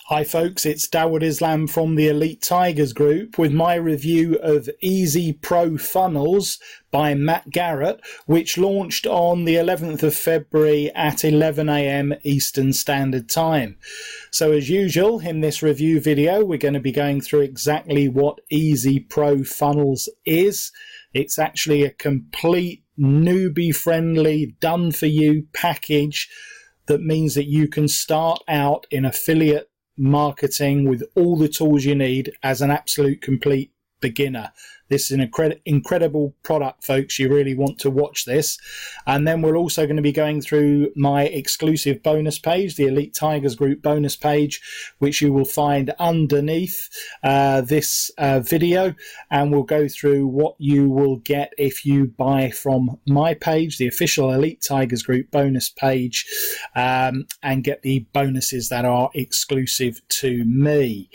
Hi folks, it's Dawud Islam from the Elite Tigers Group with my review of Easy Pro Funnels by Matt Garrett, which launched on the 11th of February at 11 AM Eastern Standard Time. So as usual, in this review video, we're going to be going through exactly what Easy Pro Funnels is. It's actually a complete newbie-friendly, done-for-you package that means that you can start out in affiliate marketing with all the tools you need as an absolute complete beginner. This is an incredible product, folks. You really want to watch this. And then we're also going to be going through my exclusive bonus page, the Elite Tigers Group bonus page, which you will find underneath this video. And we'll go through what you will get if you buy from my page, the official Elite Tigers Group bonus page, and get the bonuses that are exclusive to me.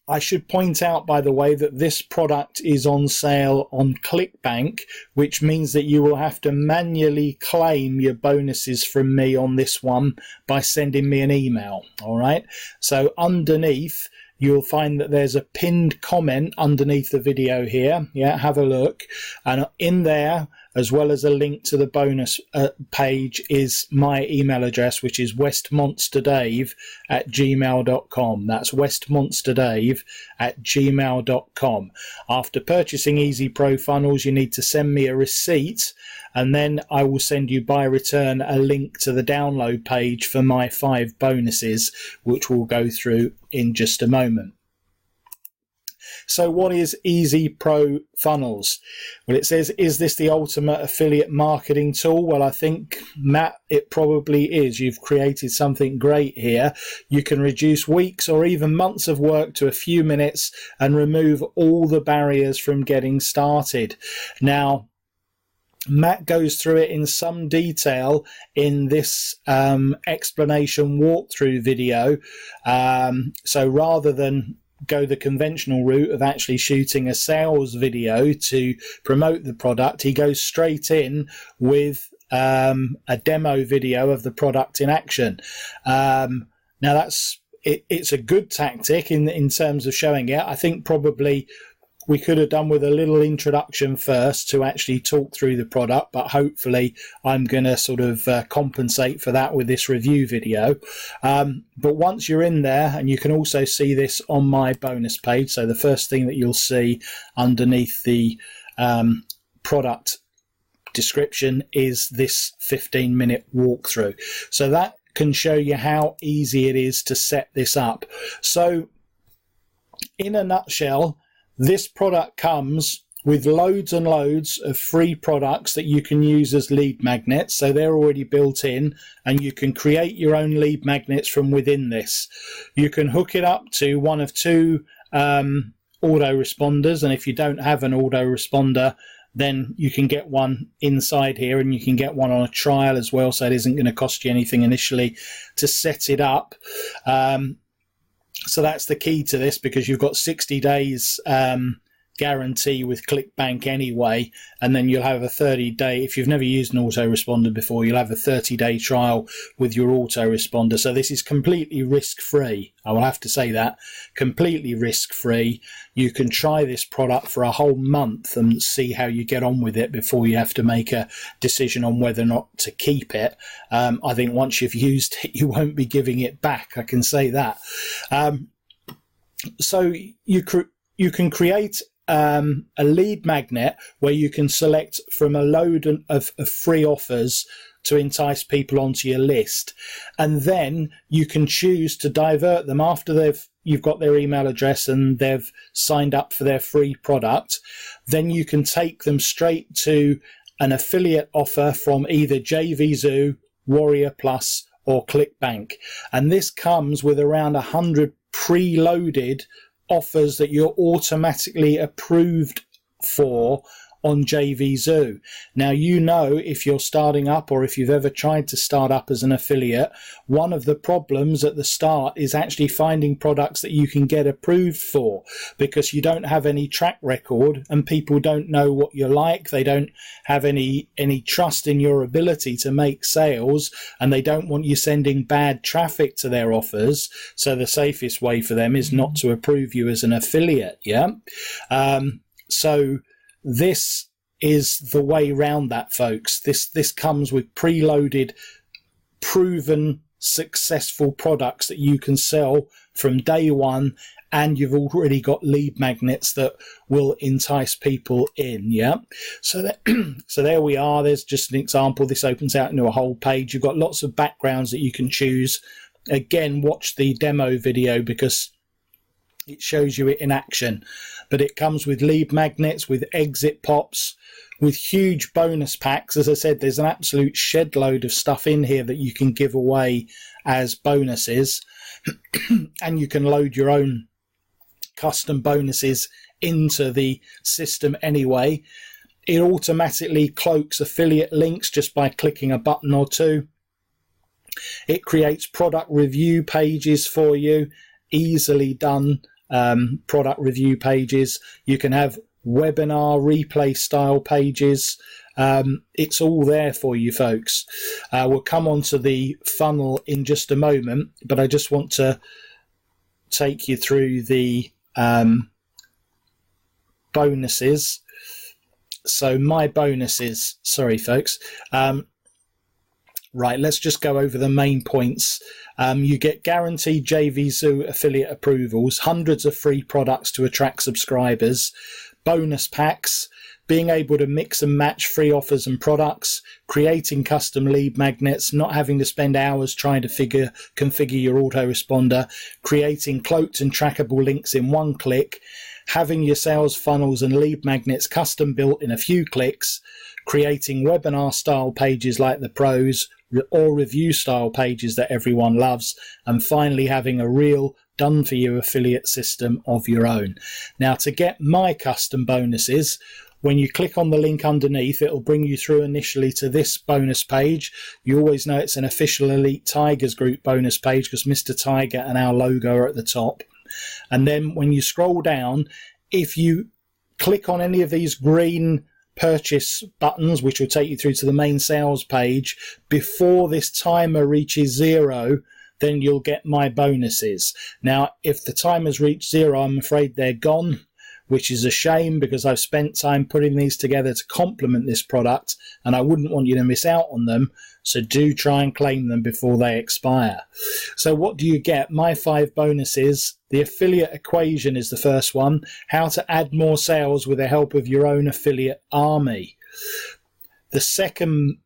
I should point out, by the way, that this product is on sale on ClickBank, which means that you will have to manually claim your bonuses from me on this one by sending me an email. All right. So underneath, you'll find that there's a pinned comment underneath the video here. Yeah, have a look. And in there, as well as a link to the bonus page, is my email address, which is westmonsterdave@gmail.com. That's westmonsterdave@gmail.com. After purchasing Easy Pro Funnels, you need to send me a receipt, and then I will send you by return a link to the download page for my 5 bonuses, which we'll go through in just a moment. So what is Easy Pro Funnels? Well, it says, is this the ultimate affiliate marketing tool? Well, I think, Matt, it probably is. You've created something great here. You can reduce weeks or even months of work to a few minutes and remove all the barriers from getting started. Now, Matt goes through it in some detail in this explanation walkthrough video. So rather than go the conventional route of actually shooting a sales video to promote the product, he goes straight in with a demo video of the product in action. Now that's it's a good tactic in terms of showing it. I think probably we could have done with a little introduction first to actually talk through the product, but hopefully I'm going to sort of compensate for that with this review video. But once you're in there, and you can also see this on my bonus page, so the first thing that you'll see underneath the product description is this 15-minute walkthrough. So that can show you how easy it is to set this up. So in a nutshell, this product comes with loads and loads of free products that you can use as lead magnets. So they're already built in, and you can create your own lead magnets from within this. You can hook it up to one of 2 autoresponders, and if you don't have an autoresponder, then you can get one inside here, and you can get one on a trial as well, so it isn't going to cost you anything initially to set it up. So that's the key to this, because you've got 60 days guarantee with ClickBank anyway, and then you'll have a 30-day, if you've never used an autoresponder before, you'll have a 30-day trial with your autoresponder. So this is completely risk-free. I will have to say that, completely risk-free. You can try this product for a whole month and see how you get on with it before you have to make a decision on whether or not to keep it. I think once you've used it, you won't be giving it back, I can say that. So you can create a lead magnet where you can select from a load of free offers to entice people onto your list, and then you can choose to divert them after you've got their email address and they've signed up for their free product. Then you can take them straight to an affiliate offer from either JVZoo, Warrior Plus, or ClickBank, and this comes with around 100 preloaded offers that you're automatically approved for on JVZoo. Now, you know, if you're starting up or if you've ever tried to start up as an affiliate, one of the problems at the start is actually finding products that you can get approved for, because you don't have any track record and people don't know what you're like. They don't have any trust in your ability to make sales, and they don't want you sending bad traffic to their offers. So the safest way for them is not to approve you as an affiliate. Yeah. So this is the way round that, folks. This comes with preloaded, proven, successful products that you can sell from day one, and you've already got lead magnets that will entice people in. Yeah. So there we are. There's just an example. This opens out into a whole page. You've got lots of backgrounds that you can choose. Again, watch the demo video because it shows you it in action. But it comes with lead magnets, with exit pops, with huge bonus packs. As I said, there's an absolute shed load of stuff in here that you can give away as bonuses. And you can load your own custom bonuses into the system anyway. It automatically cloaks affiliate links just by clicking a button or two. It creates product review pages for you, easily done. Product review pages. You can have webinar replay style pages. It's all there for you, folks. We'll come on to the funnel in just a moment, but I just want to take you through the bonuses. So my bonuses, sorry, folks. Right, let's just go over the main points. You get guaranteed JVZoo affiliate approvals, hundreds of free products to attract subscribers, bonus packs, being able to mix and match free offers and products, creating custom lead magnets, not having to spend hours trying to configure your autoresponder, creating cloaked and trackable links in one click, having your sales funnels and lead magnets custom built in a few clicks, creating webinar style pages like the pros, or review style pages that everyone loves, and finally having a real done for you affiliate system of your own. Now, to get my custom bonuses, when you click on the link underneath, it'll bring you through initially to this bonus page. You always know it's an official Elite Tigers Group bonus page because Mr. Tiger and our logo are at the top. And then when you scroll down, if you click on any of these green purchase buttons, which will take you through to the main sales page, before this timer reaches 0, then you'll get my bonuses. Now, if the timer's reached 0, I'm afraid they're gone, which is a shame because I've spent time putting these together to complement this product and I wouldn't want you to miss out on them. So do try and claim them before they expire. So what do you get? My 5 bonuses. The affiliate equation is the first one. How to add more sales with the help of your own affiliate army. The second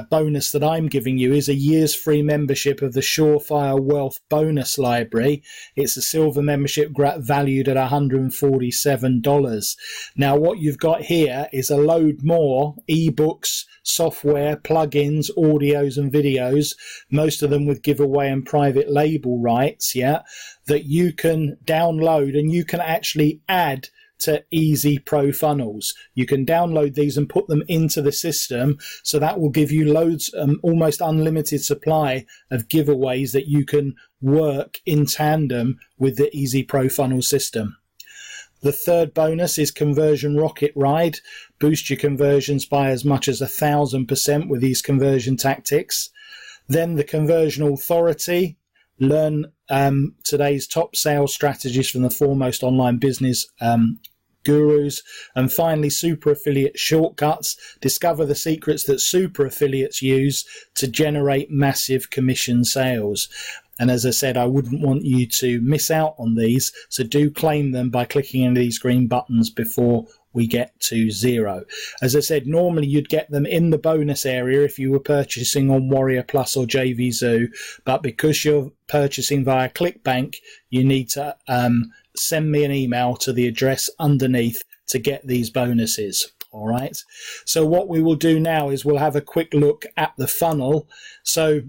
bonus that I'm giving you is a year's free membership of the Surefire Wealth Bonus Library. It's a silver membership valued at $147. Now, what you've got here is a load more ebooks, software, plugins, audios and videos, most of them with giveaway and private label rights, that you can download and you can actually add to Easy Pro Funnels. You can download these and put them into the system, so that will give you loads, almost unlimited supply of giveaways that you can work in tandem with the Easy Pro Funnel system. The third bonus is Conversion Rocket Ride. Boost your conversions by as much as 1,000% with these conversion tactics. Then the Conversion Authority. Learn today's top sales strategies from the foremost online business gurus. And finally, Super Affiliate Shortcuts. Discover the secrets that super affiliates use to generate massive commission sales. And as I said, I wouldn't want you to miss out on these, so do claim them by clicking into these green buttons before we get to 0. As I said, normally you'd get them in the bonus area if you were purchasing on Warrior Plus or JVZoo, but because you're purchasing via ClickBank, you need to send me an email to the address underneath to get these bonuses. All right. So what we will do now is we'll have a quick look at the funnel. So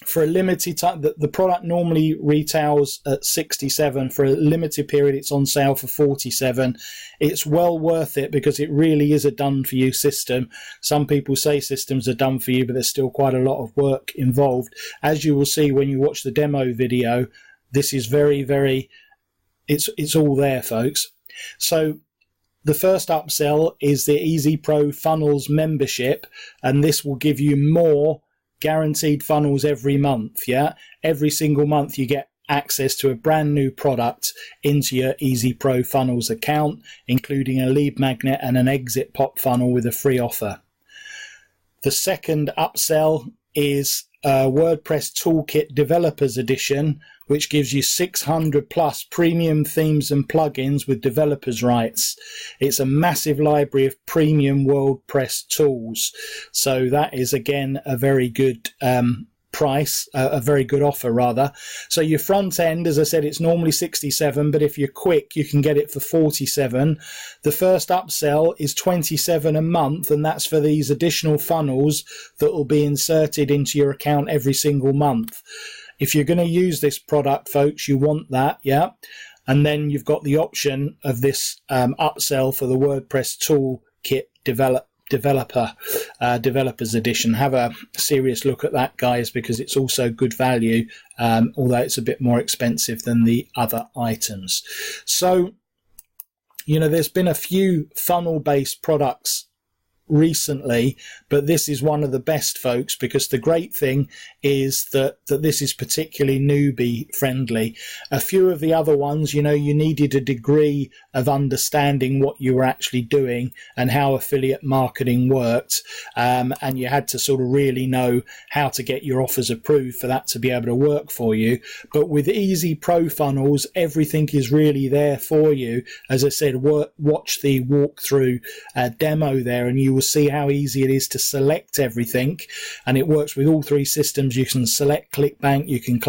for a limited time, the product normally retails at 67. For a limited period, it's on sale for 47. It's well worth it because it really is a done for you system. Some people say systems are done for you, but there's still quite a lot of work involved. As you will see when you watch the demo video, this is very, very, it's all there, folks. So the first upsell is the Easy Pro Funnels membership, and this will give you more guaranteed funnels every month. Yeah, every single month you get access to a brand new product into your Easy Pro Funnels account, including a lead magnet and an exit pop funnel with a free offer. The second upsell is WordPress Toolkit Developers Edition, which gives you 600 plus premium themes and plugins with developers' rights. It's a massive library of premium WordPress tools. So that is, again, a very good price, a very good offer rather. So your front end, as I said, it's normally 67, but if you're quick, you can get it for 47. The first upsell is 27 a month, and that's for these additional funnels that will be inserted into your account every single month. If you're going to use this product, folks, you want that, yeah? And then you've got the option of this upsell for the WordPress Toolkit Developers Edition. Have a serious look at that, guys, because it's also good value, although it's a bit more expensive than the other items. So, you know, there's been a few funnel-based products recently, but this is one of the best, folks, because the great thing is that this is particularly newbie friendly. A few of the other ones, you know, you needed a degree of understanding what you were actually doing and how affiliate marketing worked, and you had to sort of really know how to get your offers approved for that to be able to work for you. But with Easy Pro Funnels, everything is really there for you. As I said, watch the walkthrough demo there, and you will see how easy it is to select everything, and it works with all three systems. You can select ClickBank, you can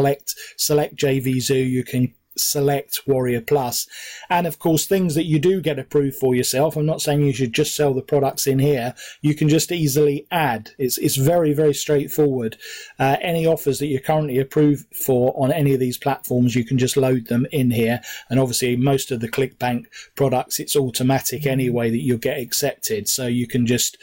select JVZoo, you can select Warrior Plus, and of course things that you do get approved for yourself. I'm not saying you should just sell the products in here. You can just easily add. It's very, very straightforward. Any offers that you're currently approved for on any of these platforms, you can just load them in here, and obviously most of the ClickBank products, it's automatic anyway that you'll get accepted, so you can just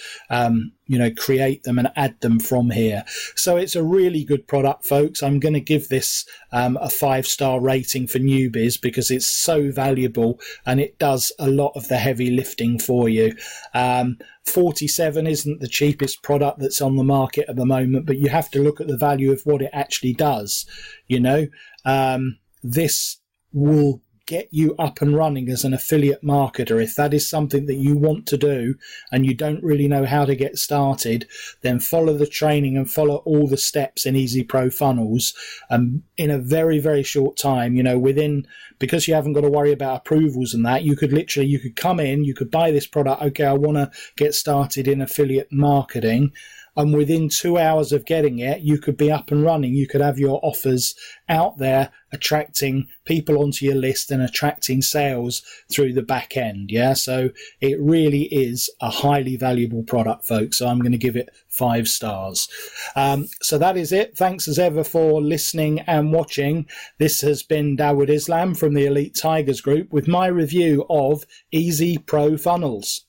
you know, create them and add them from here. So it's a really good product, folks. I'm going to give this a 5-star rating for newbies because it's so valuable and it does a lot of the heavy lifting for you. 47 isn't the cheapest product that's on the market at the moment, but you have to look at the value of what it actually does. You know, this will get you up and running as an affiliate marketer. If that is something that you want to do and you don't really know how to get started, then follow the training and follow all the steps in Easy Pro Funnels. In a very, very short time, you know, because you haven't got to worry about approvals and that, you could come in, you could buy this product. Okay, I want to get started in affiliate marketing. And within 2 hours of getting it, you could be up and running. You could have your offers out there, attracting people onto your list and attracting sales through the back end. Yeah, so it really is a highly valuable product, folks. So I'm going to give it 5 stars. So that is it. Thanks as ever for listening and watching. This has been Dawood Islam from the Elite Tigers Group with my review of Easy Pro Funnels.